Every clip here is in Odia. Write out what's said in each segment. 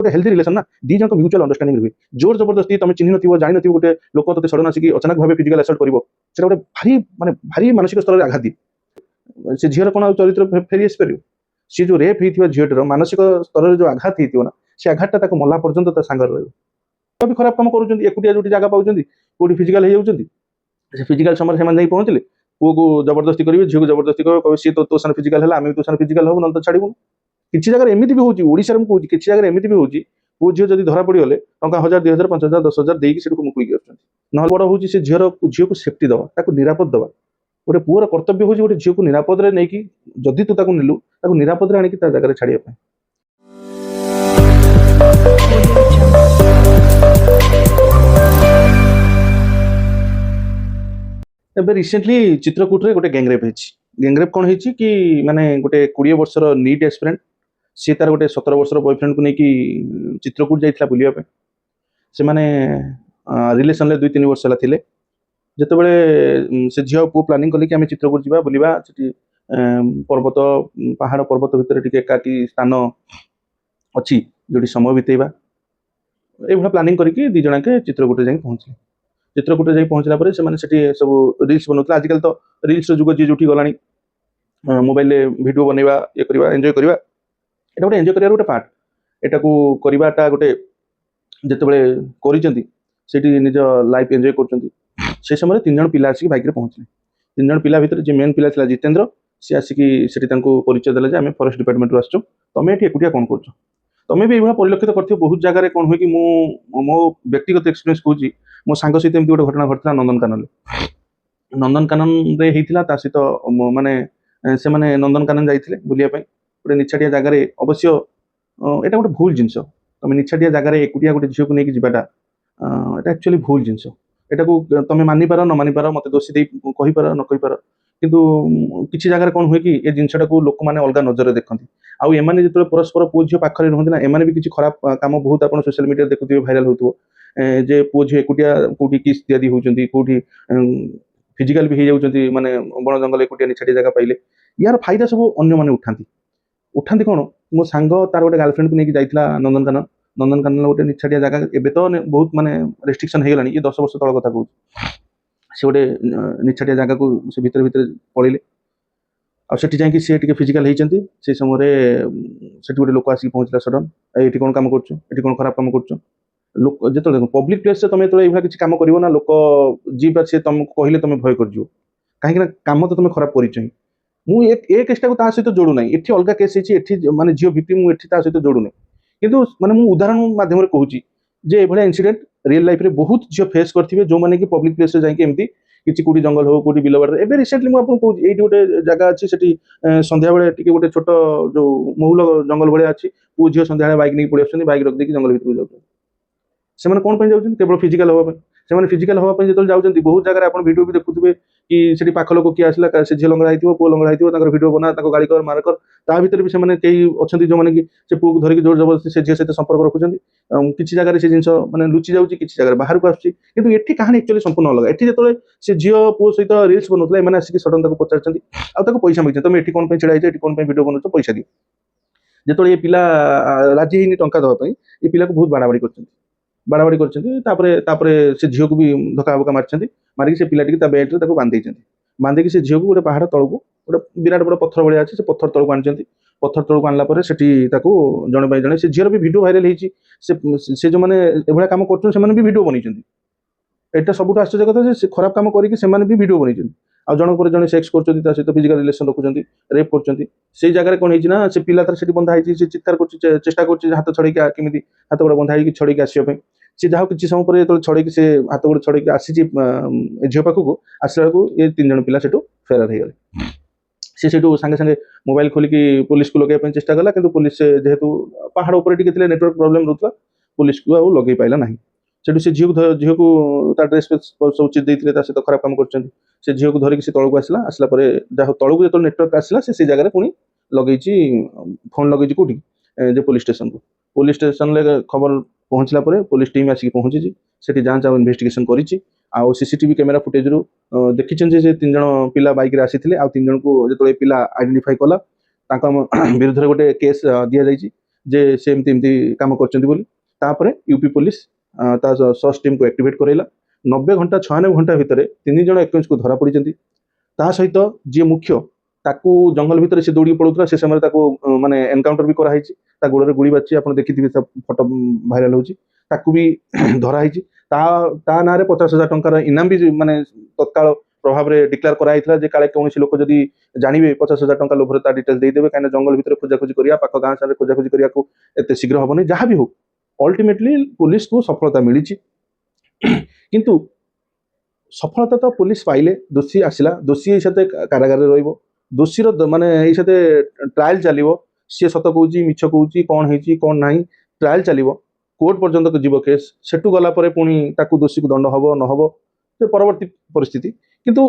गोटे हेल्थी रिलेशन ना दी जन म्यूचुअल अंडरस्टैंडिंग रुए जोर जबरदस्ती तुम चिन्ह नथिबो जानि नथिबो गोटे लोक तते सडन आसिक अचानक भाव फिजिकल असल्ट करिवो सेटा गोटे भारी मानसिक स्तर रे आघात दिए से झीर कोन चरित्र फेरी आसी पारियो सी जो रेप होइथिबा झीटर मानसिक स्तर रे जो आघात होइथिबो ना से आघातटा ताको मला पर्यंत ता सांगर रहइबो भी खराब काम करूछन्ती एकुटिया जोटी जगह पाउछन्ती कोडी फिजिकल हे जाउछन्ती से फिजिकल समय से नहीं पहुँचले पुओ को जबरदस्ती करेंगे झील को जबरदस्ती करेंगे सी तो सान फिजिकल है आम तो सान फिजिकल हूँ ना तो छाड़ू किसी जगह एमती भी होशा में कहूँ किसी जगह एमती भी होगी पुओ झील जब धरा पड़गले टा 1000 2000 5000 10,000 देकी मुकुलिक ना बड़ हूँ से झील को सेफ्टी दवा निरापद दवा गोटे पुअर कर्तव्य हूँ गोटे झील को निरापद नहीं कि जदि तू नेलु निरापद आनिक जगह छाड़िया एबे रिसेंटली चित्रकूट रे गोटे गैंगरेप गैंगरेप कौन होती कि माने गोटे 20 वर्षर नीट एस्पिरेंट सी तार गोटे 17 वर्षर बॉयफ्रेंड को लेकिन चित्रकूट जाइए बुलिया से माने रिलेसन 2-3 वर्ष है थे जिते से झील पु प्लानिंग कले कि आम चित्रकूट जावा बुलवा पर्वत पहाड़ पर्वत भितर टे एकाकी स्थान अच्छी जो समय बितेवा ये प्लानिंग करके दी जना के चित्रकूट जाए पहुँचले चित्रकूट जाए पहुँचला पर से सब रिल्स बनाऊला आजकल तो रिल्स जुग जी जुटी गलानी मोबाइल वीडियो बनवा ये करवा एंजॉय करवा एटा गोटे एंजॉय करार गोटे पार्ट एटा को करवाटा गोटे जिते करी निज लाइफ एंजॉय कर समय 3 जन पिला आसिक बाइक पहुँचले 3 जन पिला भितर जो मेन पिला जितेंद्र सी आसिक परिचय देला आम फॉरेस्ट डिपार्टमेंट आसचु तुम ये एकुटिया कौन कर तुम्हें भी ये परिलक्षित कर बहुत जगह कौन हुए कि मो व्यक्तिगत एक्सपीरियंस कहूँ मो सांग सहित एमती गोटे घटना घटना नंदनकानन होता सहित माने से माने नंदनकानन जाइए बुलिया गोटे निछाटिया जगार अवश्य यहाँ गोटे भूल जिनस तुम निछाटिया जगार एकुटिया गोटे झील को लेकिन जीवाटा यहाँ एक्चुअली भूल जिनस यहाँ को तुम मानिपार न मानिपार मत दोषी दे कहीपार न कहीपार किंतु किसी जगह कौन हुए कि ये जिनसा को लोक मैंने अलग नजर देखते आउ एमाने जो परस्पर पुओ झील पाखे रुहति ना एमाने भी किसी खराब काम बहुत आप सोशल मीडिया देखुए भाइराल हो जे पुओ झील एकुटिया कौटी किस इत्यादि होती कौटी फिजिकाल भी हो जाती माने बण जंगल एकुटिया निछाटिया जगह पाइले यार फायदा सब अन्य मैंने उठाती कौन मो सांग तार गोटे गर्लफ्रेंड को लेकिन जाइला नंदनकानन गोटे निछाटिया जगह एबे तो बहुत माने रेस्ट्रिक्शन हो गलानी ये 10 वर्ष तल कथा कहूँ से गोटे निछाटिया जगह को से भितर भितर पड़े आठी जाकि सी टे फिजिकाल होती से समय गोटे लोक आसिक पहुँचला सडन ये कौन कम कर कौन खराब कम कर लोक जो पब्लिक प्लेस तुम जो ये किसी कम कर ना लोक जी सी तुम कहले तुम भय कर कहीं कम तो तुम खराब कर मुझे केसटा को सहित जोड़ूना ये अलग केस माने झील भिक्टिम मुझे सहित जोड़ूना किंतु माने मु उदाहरण माध्यम कहूँ जे ये इनसीडेंट रियल लाइफ रे बहुत झील फेस करेंगे जो मैंने कि पब्लिक प्लेस जाकि एमती किसी कौटी जंगल हो कौटी बिलबाड़ एवं रिसेंटली मुझे कहूँ ये गोटे जगह अच्छी से सन्ध्या बेले टी गोटे छोट जो महुल जंगल भाया अच्छी पु झील सन्ध्या बैक नहीं पड़े आस बैक रखिक जंगल भितर जाऊँ से कौन जाऊँ केवल फिजिकल हाँपाई से फिजिकल हाँपाई जो जाऊँगी बहुत जगह आप वीडियो भी देखुए कि पाख लोक किए आसला से झील लंगड़ा हो पुओ लंगड़ा हो वीडियो बना गाड़ी कर मार कर ता भर भी कई अच्छा जो मैंने कि पुओ को धरिक जोर जबरदस्ती से झील सहित संपर्क रखुच्च किसी जगह से जिन मैंने लुचि जाऊँगी किसी जगह बाहर को आसूँ कि ये कहानी एक्चुअली संपूर्ण अलग ये जो से झील पुओ सहित रिल्स बनाऊला एम आसिक सडन पचार आगे पैसा मांगी तुम ये कौन छिड़ा कौन वीडियो बनाऊ पैसा दिए जो ये पिला राजी होनी टंका देवाई ये पिला को बहुत बाड़ाबाड़ी बाड़ाबाड़ी कर झील को भी धक्का बका मारिक से पिलाटी बेल्ट बांधे बांधिकी से झील को गोटे पहाड़ तौक गोटे विराट बड़ पत्थर भाया अच्छे से पत्थर तौक आनी पत्थर तौक आनला जड़े बाई जड़े से झील भी वीडियो भाइराल होती से जो मैंने कम कर वीडियो बनी यहाँ सब आश्चर्य कथा से खराब कम करके भी वीडियो बनी आ जन पर जन सेक्स कर सहित फिजिकल रिलेसन रखुच्च रेप कर जगह कौन होना से पिला तार बंधा चित्कार कर चेष्टा कर हाथ छड़े केमी हाथ गोड़ बंधा छड़े आसवाई सी जहाँ किसी समय पर जो छड़े से हाथ गोड़ छड़े आसी झील पाखक आसला ये 3 जन पिला फेरार हो गले सी सागे सागे मोबाइल खोलिक पुलिस को लगे चेष्टा कला कि पुलिस जेहेतु पहाड़ उपर नेटवर्क प्रोब्लेम रोला पुलिस को आउ लगे पाइला ना से झील को ड्रेस सब चीज देते सहित खराब कम कर झील को धरिक से तौक आसला आसला जहाँ तौक जो नेटवर्क आसला से जगह पुणी लगे फोन लगे कौटी पुलिस स्टेशन खबर पहुँचला पुलिस टीम आसिक पहुँची से जांच आ इन्वेस्टिगेशन करी सीसीटीवी कैमेरा फुटेज रु देखी 3 जन पिला बाइक रे आसी आ 3 जन को जो पिला आइडेंटिफाई कला विरुद्ध गोटे केस दि जाइए ଯେ ସେ ଏମିତି ଏମିତି କାମ କରିଛନ୍ତି ବୋଲି। ତାପରେ ୟୁପି ପୋଲିସ ତା ସର୍ଚ୍ଚ ଟିମ୍କୁ ଆକ୍ଟିଭେଟ୍ କରାଇଲା। 90 ଘଣ୍ଟା 96 ଘଣ୍ଟା ଭିତରେ 3 ଜଣ ଏକ୍ୟୁଜ୍ଡକୁ ଧରା ପଡ଼ିଛନ୍ତି। ତା ସହିତ ଯିଏ ମୁଖ୍ୟ ତାକୁ ଜଙ୍ଗଲ ଭିତରେ ସେ ଦୌଡ଼ିକି ପଳାଉଥିଲା, ସେ ସମୟରେ ତାକୁ ମାନେ ଏନକାଉଣ୍ଟର ବି କରାହେଇଛି। ତା ଗୋଡ଼ରେ ଗୁଳି ବାଜିଛି, ଆପଣ ଦେଖିଥିବେ, ତା ଫଟୋ ଭାଇରାଲ ହେଉଛି। ତାକୁ ବି ଧରା ହେଇଛି। ତା ତା ନାଁରେ 50,000 ଟଙ୍କାର ଇନାମ ବି ମାନେ ତତ୍କାଳ ପ୍ରଭାବରେ ଡିକ୍ଲେୟାର କରାଯାଇଥିଲା ଯେ କାଳେ କୌଣସି ଲୋକ ଯଦି ଜାଣିବେ 50,000 ଟଙ୍କା ଲୋଭରେ ତା ଡିଟେଲ୍ସ ଦେଇଦେବେ, କାହିଁକିନା ଜଙ୍ଗଲ ଭିତରେ ଖୋଜାଖୋଜି କରିବା, ପାଖ ଗାଁ ସାଙ୍ଗରେ ଖୋଜାଖୋଜି କରିବାକୁ ଏତେ ଶୀଘ୍ର ହବନି। ଯାହା ବି ହଉ, ଅଲ୍ଟିମେଟଲି ପୋଲିସକୁ ସଫଳତା ମିଳିଛି। କିନ୍ତୁ ସଫଳତା ତ ପୋଲିସ ପାଇଲେ, ଦୋଷୀ ଆସିଲା, ଦୋଷୀ ଏଇ ସାଥେ କାରାଗାରରେ ରହିବ। ଦୋଷୀର ମାନେ ଏଇ ସାଥେ ଟ୍ରାଏଲ ଚାଲିବ, ସିଏ ସତ କହୁଛି ମିଛ କହୁଛି, କ'ଣ ହେଇଛି କ'ଣ ନାହିଁ, ଟ୍ରାଏଲ ଚାଲିବ, କୋର୍ଟ ପର୍ଯ୍ୟନ୍ତ ଯିବ କେସ୍। ସେଠୁ ଗଲା ପରେ ପୁଣି ତାକୁ ଦୋଷୀକୁ ଦଣ୍ଡ ହବ ନ ହବ, ସେ ପରବର୍ତ୍ତୀ ପରିସ୍ଥିତି। କିନ୍ତୁ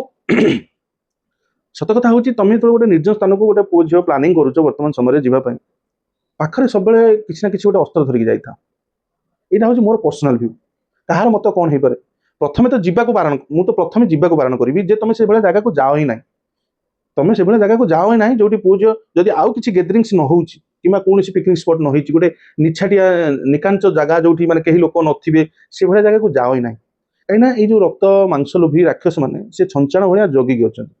ସତ କଥା ହେଉଛି, ତମେ ଯେତେବେଳେ ଗୋଟେ ନିର୍ଜନ ସ୍ଥାନକୁ ଗୋଟେ ପୁଅ ଝିଅ ପ୍ଲାନିଂ କରୁଛ ବର୍ତ୍ତମାନ ସମୟରେ ଯିବା ପାଇଁ, ପାଖରେ ସବୁବେଳେ କିଛି ନା କିଛି ଗୋଟେ ଅସ୍ତ୍ର ଧରିକି ଯାଇଥାଅ। ଏଇଟା ହେଉଛି ମୋର ପର୍ସନାଲ ଭ୍ୟୁ। କାହାର ମତ କ'ଣ ହେଇପାରେ। ପ୍ରଥମେ ତ ଯିବାକୁ ବାରଣ, ମୁଁ ତ ପ୍ରଥମେ ଯିବାକୁ ବାରଣ କରିବି ଯେ ତମେ ସେଭଳିଆ ଜାଗାକୁ ଯାଅ ହିଁ ନାହିଁ। ତମେ ସେଭଳିଆ ଜାଗାକୁ ଯାଅ ହିଁ ନାହିଁ ଯୋଉଠି ପୁଅ ଝିଅ ଯଦି ଆଉ କିଛି ଗେଦରିଙ୍ଗସ ନ ହଉଛି କିମ୍ବା କୌଣସି ପିକନିକ ସ୍ପଟ ନ ହେଇଛି, ଗୋଟେ ନିଛାଟିଆ ନିକାଞ୍ଚ ଜାଗା ଯୋଉଠି ମାନେ କେହି ଲୋକ ନଥିବେ, ସେଭଳିଆ ଜାଗାକୁ ଯାଅ ହିଁ ନାହିଁ। କାହିଁକିନା ଏଇ ଯୋଉ ରକ୍ତ ମାଂସ ଲୋଭୀ ରାକ୍ଷସ ମାନେ ସେ ଛଞ୍ଚାଣ ଭଳିଆ ଜଗିକି ଅଛନ୍ତି।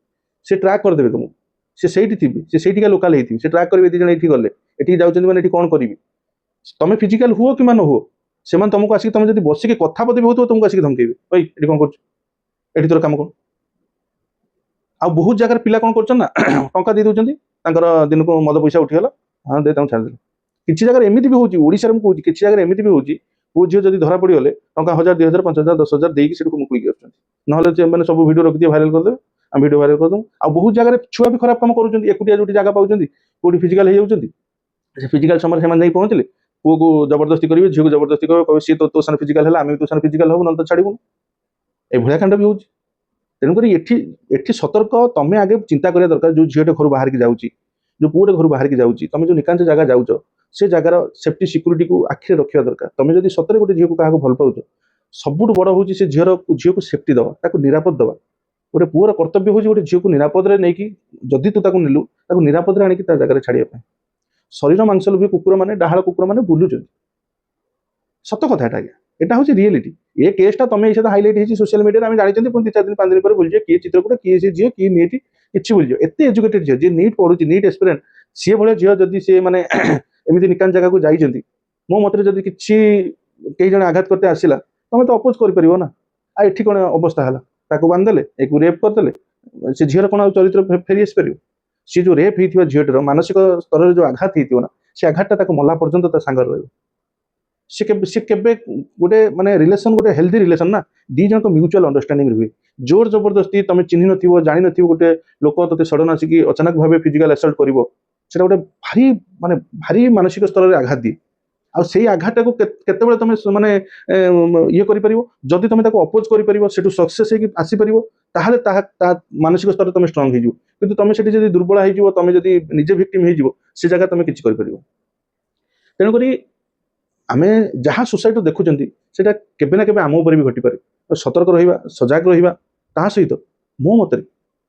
ସେ ଟ୍ରାକ୍ କରିଦେବେ ତମକୁ, ସେ ସେଇଠି ଥିବେ, ସେ ସେଇଠିକା ଲୋକାଲ ହେଇଥିବେ, ସେ ଟ୍ରାକ୍ କରିବେ 2 ଜଣ ଏଇଠି ଗଲେ, ଏଠିକି ଯାଉଛନ୍ତି ମାନେ ଏଠି କ'ଣ କରିବି। ତମେ ଫିଜିକାଲ ହୁଅ କିମ୍ବା ନ ହୁଅ, ସେମାନେ ତମକୁ ଆସିକି, ତମେ ଯଦି ବସିକି କଥା ପଦେ ବି ହଉଥିବ, ତମକୁ ଆସିକି ଧମକେଇବେ, ଭାଇ ଏଠି କ'ଣ କରୁଛୁ, ଏଠି ତୋର କାମ କ'ଣ। ଆଉ ବହୁତ ଜାଗାରେ ପିଲା କ'ଣ କରୁଛନ୍ତି ନା ଟଙ୍କା ଦେଇ ଦଉଛନ୍ତି, ତାଙ୍କର ଦିନକୁ ମଦ ପଇସା ଉଠିଗଲା, ହଁ ଦେ ତାଙ୍କୁ ଛାଡ଼ିଦେଲେ। କିଛି ଜାଗାରେ ଏମିତି ବି ହଉଛି, ଓଡ଼ିଶାରେ ମୁଁ କହୁଛି, କିଛି ଜାଗାରେ ଏମିତି ବି ହଉଛି, ପୁଅ ଝିଅ ଯଦି ଧରା ପଡ଼ିଗଲେ ଟଙ୍କା 1,000 2,000 5,000 10,000 ଦେଇକି ସେଠୁ ମୁକୁଳିକି ଆସୁଛନ୍ତି। ନହେଲେ ସେମାନେ ସବୁ ଭିଡ଼ିଓ ରଖିଦିଏ, ଭାଇରାଲ କରିଦେବେ, ଆମେ ଭିଡ଼ିଓ ଭାଇରାଲ କରିଦେବୁ। ଆଉ ବହୁତ ଜାଗାରେ ଛୁଆ ବି ଖରାପ କାମ କରୁଛନ୍ତି, ଏକୁଟିଆ ଯୋଉଠି ଜାଗା ପାଉଛନ୍ତି, କୋଉଠି ଫିଜିକାଲ ହେଇଯାଉଛନ୍ତି, ସେ ଫିଜିକାଲ ସମୟରେ ସେମାନେ ଯାଇ ପହଞ୍ଚିଲେ ପୁଅକୁ ଜବରଦସ୍ତି କରିବେ, ଝିଅକୁ ଜବରଦସ୍ତି କରିବେ, କହିବେ ସିଏ ତୋ ସାଙ୍ଗରେ ଫିଜିକାଲ ହେଲା, ଆମେ ବି ତୋ ସାଙ୍ଗରେ ଫିଜିକାଲ ହବୁ, ନହେଲେ ତ ଛାଡ଼ିବୁନି। ଏଭଳିଆ କାଣ୍ଡ ବି ହଉଛି। ତେଣୁକରି ଏଠି ଏଠି ସତର୍କ ତମେ ଆଗେ ଚିନ୍ତା କରିବା ଦରକାର। ଯୋଉ ଝିଅଟେ ଘରୁ ବାହାରିକି ଯାଉଛି, ଯୋଉ ପୁଅଟେ ଘରୁ ବାହାରିକି ଯାଉଛି, ତମେ ଯୋଉ ନିକାଞ୍ଚ ଜାଗା ଯାଉଛ, ସେ ଜାଗାର ସେଫ୍ଟି ସିକ୍ୟୁରିଟିକୁ ଆଖିରେ ରଖିବା ଦରକାର। ତମେ ଯଦି ସତରେ ଗୋଟେ ଝିଅକୁ କାହାକୁ ଭଲ ପାଉଛ, ସବୁଠୁ ବଡ଼ ହେଉଛି ସେ ଝିଅକୁ ସେଫ୍ଟି ଦେବା, ତାକୁ ନିରାପଦ ଦେବା। ଗୋଟେ ପୁଅର କର୍ତ୍ତବ୍ୟ ହେଉଛି ଗୋଟେ ଝିଅକୁ ନିରାପଦରେ ନେଇକି, ଯଦି ତୁ ତାକୁ ନେଲୁ, ତାକୁ ନିରାପଦରେ ଆଣିକି ତା ଜାଗାରେ ଛାଡ଼ିବା ପାଇଁ। ଶରୀର ମାଂସ ଲୋଭୀ କୁକୁର ମାନେ, ଡାହାଳ କୁକୁର ମାନେ ବୁଲୁଛନ୍ତି। ସତ କଥା ଏଟା ଆଜ୍ଞା, এটা হচ্ছে রিয়েলিটি। ଏ କେସ୍ଟା ତମେ ଏଇ ସହିତ ହାଇଲାଇଟ୍ ହେଇଛି ସୋସିଆଲ ମିଡ଼ିଆରେ, ଆମେ ଜାଣିଛନ୍ତି, ପୁଣି 2 4 ଦିନ 5 ଦିନ ପରେ ଭୁଲିଯିବେ କିଏ ଚିତ୍ରକୂଟ, କିଏ ସେ ଝିଅ, କିଏ ନିଟ୍, କିଛି ଭୁଲିଯିବ। ଏତେ ଏଜୁକେଟେଡ୍ ଝିଅ, ଯିଏ ନିଟ୍ ପଢୁଛି, ନିଟ୍ ଏସ୍ପିରାଣ୍ଟ, ସିଏ ଭଳିଆ ଝିଅ ଯଦି ସେ ମାନେ ଏମିତି ନିକାଞ୍ଚ ଜାଗାକୁ ଯାଇଛନ୍ତି, ମୋ ମତରେ ଯଦି କିଛି କେହି ଜଣେ ଆଘାତ କରତେ ଆସିଲା, ତମେ ତ ଅପୋଜ କରିପାରିବ ନା। ଆଉ ଏଠି କ'ଣ ଅବସ୍ଥା ହେଲା, ତାକୁ ବାନ୍ଧିଦେଲେ, ଏକୁ ରେପ୍ କରିଦେଲେ, ସେ ଝିଅର କ'ଣ ଆଉ ଚରିତ୍ର ଫେରି ଆସିପାରିବ। ସେ ଯୋଉ ରେପ୍ ହେଇଥିବା ଝିଅଟିର ମାନସିକ ସ୍ତରରେ ଯୋଉ ଆଘାତ ହେଇଥିବ ନା, ସେ ଆଘାତଟା ତାକୁ ମଲା ପର୍ଯ୍ୟନ୍ତ ତା ସାଙ୍ଗରେ ରହିବ। ସେ କେବେ ଗୋଟେ ମାନେ ରିଲେସନ, ଗୋଟେ ହେଲ୍ଦି ରିଲେସନ ନା, 2 ଜଣଙ୍କ ମ୍ୟୁଚୁଆଲ ଅଣ୍ଡରଷ୍ଟାଣ୍ଡିଂ ରୁହେ। ଜୋର ଜବରଦସ୍ତି ତମେ ଚିହ୍ନି ନଥିବ, ଜାଣିନଥିବ, ଗୋଟେ ଲୋକ ତତେ ସଡନ ଆସିକି ଅଚାନକ ଭାବେ ଫିଜିକାଲ ଆସଲ୍ଟ କରିବ, ସେଟା ଗୋଟେ ଭାରି ମାନେ ଭାରି ମାନସିକ ସ୍ତରରେ ଆଘାତ ଦିଏ। ଆଉ ସେଇ ଆଘାତଟାକୁ କେତେବେଳେ ତମେ ମାନେ ଇଏ କରିପାରିବ, ଯଦି ତମେ ତାକୁ ଅପୋଜ କରିପାରିବ, ସେଠୁ ସକ୍ସେସ ହେଇକି ଆସିପାରିବ, ତାହେଲେ ତା ମାନସିକ ସ୍ତରରେ ତମେ ଷ୍ଟ୍ରଙ୍ଗ ହେଇଯିବ। କିନ୍ତୁ ତମେ ସେଠି ଯଦି ଦୁର୍ବଳ ହେଇଯିବ, ତମେ ଯଦି ନିଜେ ଭିକ୍ଟିମ ହେଇଯିବ, ସେ ଜାଗା ତମେ କିଛି କରିପାରିବ। ତେଣୁକରି ଆମେ ଯାହା ସୋସାଇଟି ଦେଖୁଛନ୍ତି, ସେଟା କେବେ ନା କେବେ ଆମ ଉପରେ ବି ଘଟିପାରେ। ସତର୍କ ରହିବା, ସଜାଗ ରହିବା। ତା ସହିତ ମୋ ମତରେ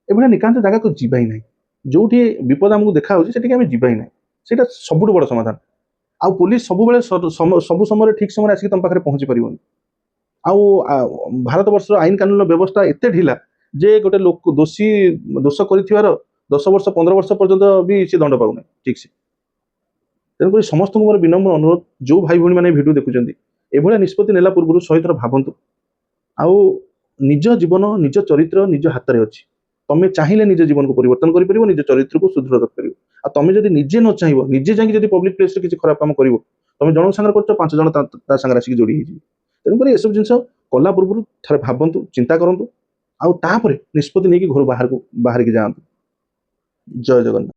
ଏଭଳିଆ ନିକାନ୍ତ ଜାଗାକୁ ଯିବା ହିଁ ନାହିଁ। ଯୋଉଠି ବିପଦ ଆମକୁ ଦେଖାଯାଉଛି ସେଠିକି ଆମେ ଯିବା ହିଁ ନାହିଁ। ସେଇଟା ସବୁଠୁ ବଡ଼ ସମାଧାନ। ଆଉ ପୋଲିସ ସବୁବେଳେ ସବୁ ସମୟରେ ଠିକ ସମୟରେ ଆସିକି ତମ ପାଖରେ ପହଞ୍ଚି ପାରିବନି। ଆଉ ଭାରତ ବର୍ଷର ଆଇନ କାନୁନର ବ୍ୟବସ୍ଥା ଏତେ ଢିଲା ଯେ ଗୋଟେ ଲୋକ ଦୋଷ କରିଥିବାର 10 ବର୍ଷ 15 ବର୍ଷ ପର୍ଯ୍ୟନ୍ତ ବି ସେ ଦଣ୍ଡ ପାଉନାହିଁ ଠିକ ସେ। ତେଣୁକରି ସମସ୍ତଙ୍କୁ ମୋର ବିନମ୍ର ଅନୁରୋଧ, ଯୋଉ ଭାଇ ଭଉଣୀ ମାନେ ଭିଡ଼ିଓ ଦେଖୁଛନ୍ତି, ଏଭଳିଆ ନିଷ୍ପତ୍ତି ନେଲା ପୂର୍ବରୁ 100 ଥର ଭାବନ୍ତୁ। ଆଉ ନିଜ ଜୀବନ, ନିଜ ଚରିତ୍ର ନିଜ ହାତରେ ଅଛି। ତମେ ଚାହିଁଲେ ନିଜ ଜୀବନକୁ ପରିବର୍ତ୍ତନ କରିପାରିବ, ନିଜ ଚରିତ୍ରକୁ ସୁଦୃଢ଼ ରଖିପାରିବ। ଆଉ ତମେ ଯଦି ନିଜେ ନ ଚାହିଁବ, ନିଜେ ଯାଇକି ଯଦି ପବ୍ଲିକ ପ୍ଲେସରେ କିଛି ଖରାପ କାମ କରିବ, ତମେ ଜଣଙ୍କ ସାଙ୍ଗରେ କରୁଛ, 5 ଜଣ ତା ସାଙ୍ଗରେ ଆସିକି ଯୋଡ଼ି ହେଇଯିବେ। ତେଣୁକରି ଏସବୁ ଜିନିଷ କଲା ପୂର୍ବରୁ ଥରେ ଭାବନ୍ତୁ, ଚିନ୍ତା କରନ୍ତୁ, ଆଉ ତାପରେ ନିଷ୍ପତ୍ତି ନେଇକି ଘରୁ ବାହାରିକି ଯାଆନ୍ତୁ। ଜୟ ଜଗନ୍ନାଥ।